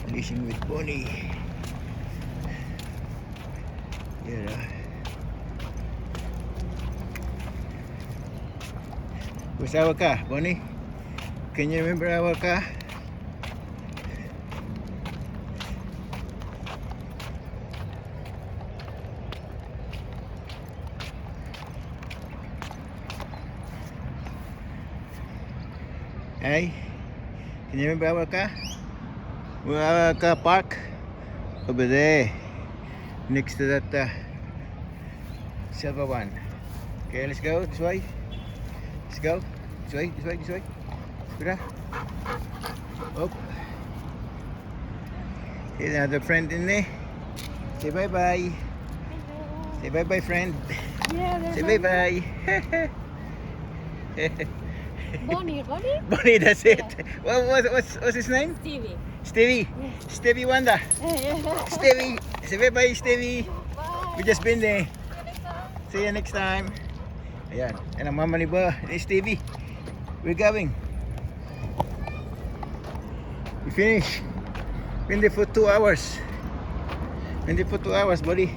Fishing with Bonnie. Yeah. Where's our car, Bonnie? Can you remember our car? Hey, can you remember our car? Our car park over there, next to that silver one. Okay, let's go this way. Let's go this way, this way, this way. Good. Oh, here's another friend in there. Say bye bye. Say bye bye, friend. Yeah, say bye bye. Bonnie. Bonnie, that's it. Yeah. What's his name? Stevie. Stevie. Yeah. Stevie Wonder. Yeah. Stevie. Say bye bye, Stevie. Bye. We just been there. See you next time. Ayan. Yan ang mama ni Stevie. We're going. We finish. Been there for 2 hours. Been there for 2 hours, buddy.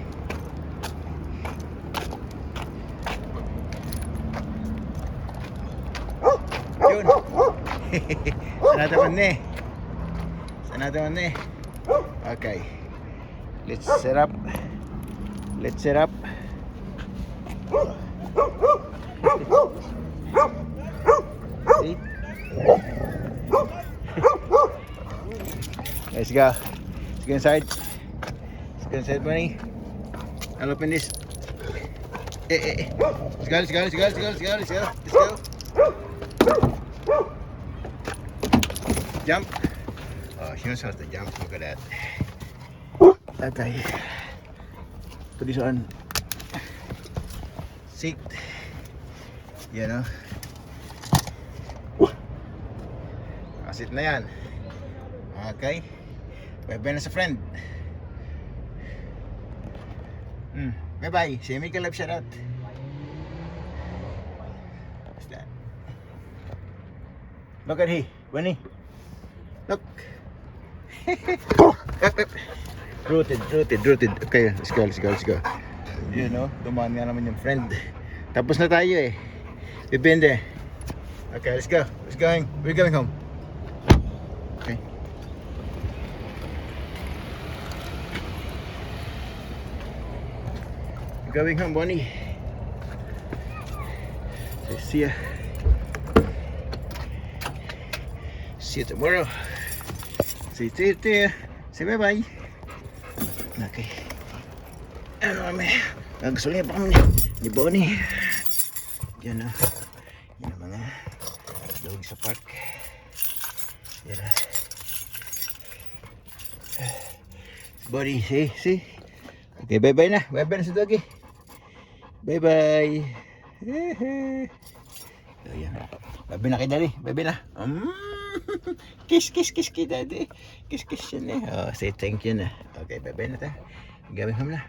Yun. Another one there. Another one there. Okay. Let's set up. Let's set up. See? Let's go. Let's go inside. Let's go inside, Bunny. I'll open this. Let's go, let's go, let's go, let's go, let's go, let's go, let's go. Jump. Oh, she knows how to jump. Look at that. Okay. Put this on. Seat. You know. Sit na yan. Okay. Bye-bye na sa friend. Bye-bye. Say make a love shout out. What's that? Look at he. Winnie. Look. Rooted. Okay, let's go. You know, dumaan nga naman yung friend. Tapos na tayo eh. We've been there. Okay, let's go. We're going home. Okay. We're going home, Bonnie. So, see ya. See you tomorrow. See you there. Say bye-bye. Okay. Ano kami? Nagsulit pa kami ni Bonnie. Yan o. Yan ang mga dog sa park. Yan o. Bonnie, see? Okay, bye-bye na. Bye-bye na sa doggy. Bye-bye. So, yan. Bye-bye na kay Daddy. Bye-bye na. Kiss kay Daddy. Kiss yan eh. Oh, say thank you na. Okay, bye-bye na tayo. We're going home na.